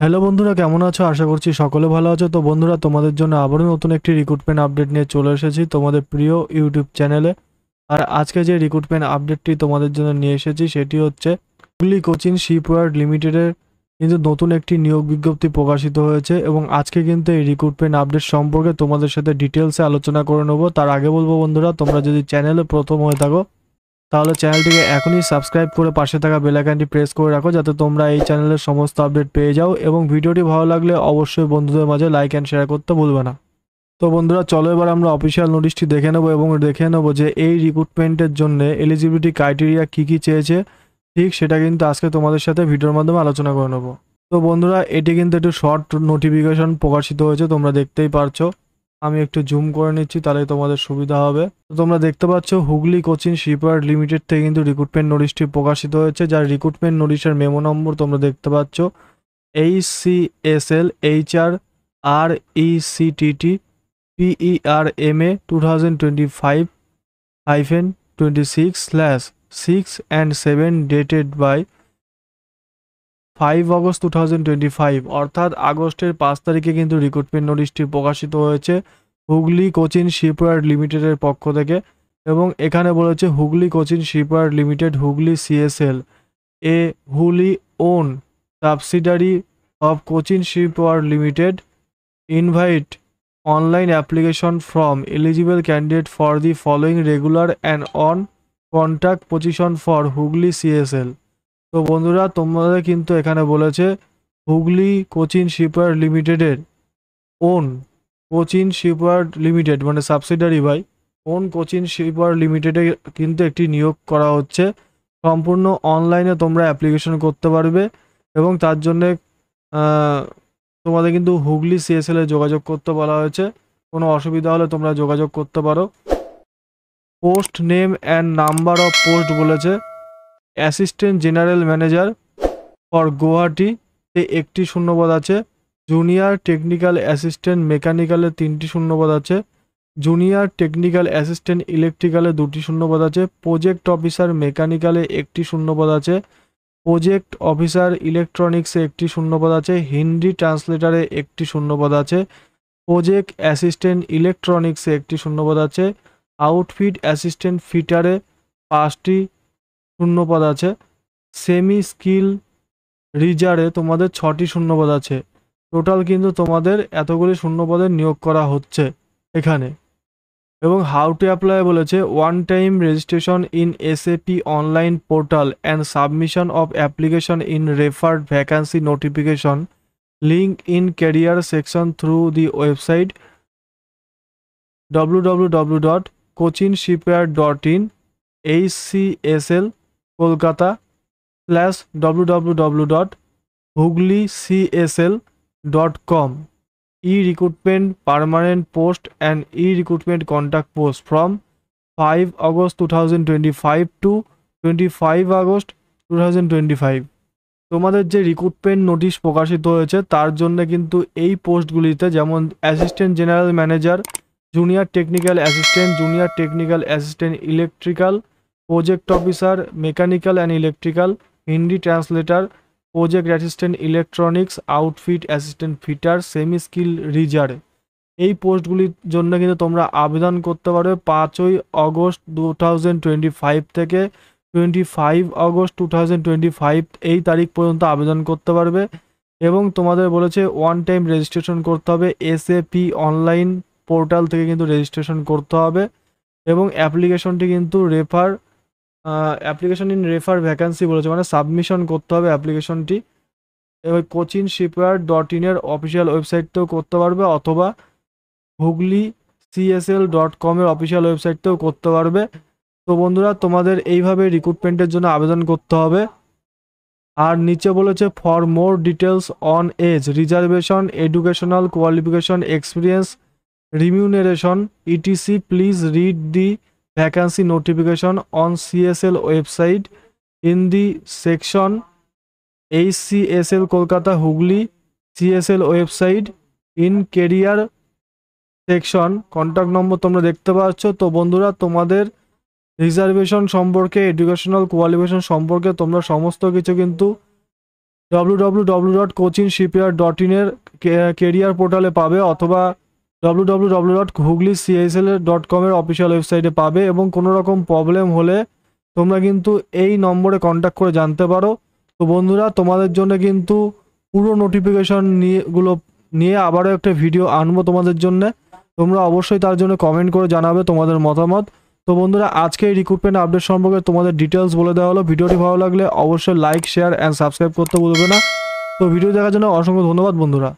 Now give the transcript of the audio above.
Hello বন্ধুরা, কেমন আছো? আশা করছি সকলে ভালো আছো। তো বন্ধুরা, তোমাদের জন্য আবারও নতুন একটি রিক্রুটমেন্ট আপডেট নিয়ে চলে এসেছি তোমাদের প্রিয় ইউটিউব চ্যানেলে। আর আজকে যে রিক্রুটমেন্ট আপডেটটি তোমাদের জন্য নিয়ে এসেছি সেটি হচ্ছে হুগলি কোচিন শিপইয়ার্ড লিমিটেডের কিন্তু নতুন একটি নিয়োগ বিজ্ঞপ্তি প্রকাশিত হয়েছে এবং আজকে কিন্তু এই রিক্রুটমেন্ট আপডেট সম্পর্কে তোমাদের সাথে ডিটেলসে আলোচনা করে নেবো। তার আগে বলবো বন্ধুরা, তোমরা যদি চ্যানেলে প্রথম হয়ে থাকো তাহলে চ্যানেলটিকে এখনই সাবস্ক্রাইব করে পাশে থাকা বেল আইকনটি প্রেস করে রাখো, যাতে তোমরা এই চ্যানেলের সমস্ত আপডেট পেয়ে যাও। এবং ভিডিওটি ভালো লাগলে অবশ্যই বন্ধুদের মাঝে লাইক অ্যান্ড শেয়ার করতে ভুলবে না। তো বন্ধুরা, চলো এবার আমরা অফিসিয়াল নোটিশটি দেখে নেবো এবং দেখে নেবো যে এই রিক্রুটমেন্টের জন্য এলিজিবিলিটি ক্রাইটেরিয়া কী কী চেয়েছে। ঠিক সেটা কিন্তু আজকে তোমাদের সাথে ভিডিওর মাধ্যমে আলোচনা করে নেবো। তো বন্ধুরা, এটি কিন্তু একটু শর্ট নোটিফিকেশন প্রকাশিত হয়েছে, তোমরা দেখতেই পারছো। আমি একটু জুম করে নিচ্ছি, তাহলে তোমাদের সুবিধা হবে। তো তোমরা দেখতে পাচ্ছ হুগলি কোচিন শিপইয়ার্ড লিমিটেড থেকে কিন্তু রিক্রুটমেন্ট নোটিশটি প্রকাশিত হয়েছে, যার রিক্রুটমেন্ট নোটিশের মেমো নম্বর তোমরা দেখতে পাচ্ছ HCSL HRRECTT PERMA 2025-26/6 and 7 dated by 5 August 2025, অর্থাৎ আগস্টের 5 তারিখে কিন্তু রিক্রুটমেন্ট নোটিশটি প্রকাশিত হয়েছে হুগলি কোচিন শিপইয়ার্ড লিমিটেডের পক্ষ থেকে। এবং এখানে বলেছে Hooghly Cochin shipyard limited, Hooghly CSL, a Hooghly owned subsidiary of Cochin shipyard limited, invite online application from eligible candidate for the following regular and on contact position for Hooghly CSL। তো বন্ধুরা, তোমাদের কিন্তু এখানে বলেছে হুগলি কোচিন শিপইয়ার্ড লিমিটেডের ওন কোচিন শিপইয়ার্ড লিমিটেড মানে subsidiary by owned Cochin shipyard লিমিটেডে কিন্তু একটি নিয়োগ করা হচ্ছে। সম্পূর্ণ অনলাইনে তোমরা অ্যাপ্লিকেশন করতে পারবে এবং তার জন্যে তোমাদের কিন্তু হুগলি CSL এ যোগাযোগ করতে বলা হয়েছে। কোনো অসুবিধা হলে তোমরা যোগাযোগ করতে পারো। Post name and number of post বলেছে অ্যাসিস্ট্যান্ট জেনারেল ম্যানেজার ফর গুয়াহাটিতে একটি শূন্যপদ আছে, জুনিয়র টেকনিক্যাল অ্যাসিস্ট্যান্ট মেকানিক্যালে 3টি শূন্যপদ আছে, জুনিয়র টেকনিক্যাল অ্যাসিস্ট্যান্ট ইলেকট্রিক্যালে 2টি শূন্যপদ আছে, প্রজেক্ট অফিসার মেকানিক্যালে 1টি শূন্যপদ আছে, প্রজেক্ট অফিসার ইলেকট্রনিক্সে 1টি শূন্যপদ আছে, হিন্দি ট্রান্সলেটারে 1টি শূন্যপদ আছে, প্রজেক্ট অ্যাসিস্ট্যান্ট ইলেকট্রনিক্সে 1টি শূন্যপদ আছে, আউটফিট অ্যাসিস্ট্যান্ট ফিটারে 5টি শূন্যপদ আছে, সেমি স্কিল রিজারে তোমাদের 6টি শূন্যপদ আছে। টোটাল কিন্তু তোমাদের এতগুলি শূন্যপদের নিয়োগ করা হচ্ছে এখানে। এবং হাউ টু অ্যাপ্লাই বলেছে one time registration in SAP online portal and submission of application in referred vacancy notification link in career section through the website www.cochinshipyard.in HCSL Kolkata /www.huglycsl.com e-recruitment permanent post and e-recruitment contact post from 5 August 2025 to 25 August 2025। তোমাদের যে recruitment notice প্রকাশিত হয়েছে তার জন্য কিন্তু এই পোস্টগুলিতে, যেমন assistant general manager, junior technical assistant, junior technical assistant electrical, project officer mechanical and electrical, Hindi translator, project assistant electronics, outfit assistant fitter, semi skill rigger, এই পোস্টগুলির জন্য কিন্তু তোমরা আবেদন করতে পারবে 5ই অগস্ট 2025 থেকে 25 অগস্ট 2025 এই তারিখ পর্যন্ত আবেদন করতে পারবে। এবং তোমাদের বলেছে ওয়ান টাইম রেজিস্ট্রেশন করতে হবে, SAP অনলাইন পোর্টাল থেকে কিন্তু রেজিস্ট্রেশন করতে হবে। এবং অ্যাপ্লিকেশনটি কিন্তু অ্যাপ্লিকেশন ইন রেফার ভ্যাকান্সি বলেছে, মানে সাবমিশন করতে হবে অ্যাপ্লিকেশনটি। এবার cochinshipyard.in এর অফিসিয়াল ওয়েবসাইটতেও করতে পারবে, অথবা হুগলি CSL.com এর অফিসিয়াল ওয়েবসাইটতেও করতে পারবে। তো বন্ধুরা, তোমাদের এইভাবে রিক্রুটমেন্টের জন্য আবেদন করতে হবে। আর নিচে বলেছে for more details on age reservation educational qualification experience remuneration etc please read the vacancy notification on CSL website in the section HCSL Kolkata Hooghly CSL website in career section. Contact number তোমরা দেখতে পাচ্ছ। তো বন্ধুরা, তোমাদের রিজার্ভেশন সম্পর্কে, educational qualification সম্পর্কে তোমরা সমস্ত কিছু কিন্তু www.coachinshipyard.in এর কেরিয়ার পোর্টালে পাবে, অথবা www.hooghlycsl.com এর অফিসিয়াল ওয়েবসাইটে পাবে। এবং কোনো রকম প্রবলেম হলে তোমরা কিন্তু এই নম্বরে কন্ট্যাক্ট করে জানতে পারো। তো বন্ধুরা, তোমাদের জন্য কিন্তু পুরো নোটিফিকেশন নিয়ে আবারও একটা ভিডিও আনবো তোমাদের জন্য। তোমরা অবশ্যই তার জন্য কমেন্ট করে জানাবে তোমাদের মতামত। তো বন্ধুরা, আজকে এই রিক্রুটমেন্ট আপডেট সম্পর্কে তোমাদের ডিটেলস বলে দেওয়া হলো। ভিডিওটি ভালো লাগলে অবশ্যই লাইক, শেয়ার অ্যান্ড সাবস্ক্রাইব করতে ভুলবে না। তো ভিডিও দেখার জন্য অসংখ্য ধন্যবাদ বন্ধুরা।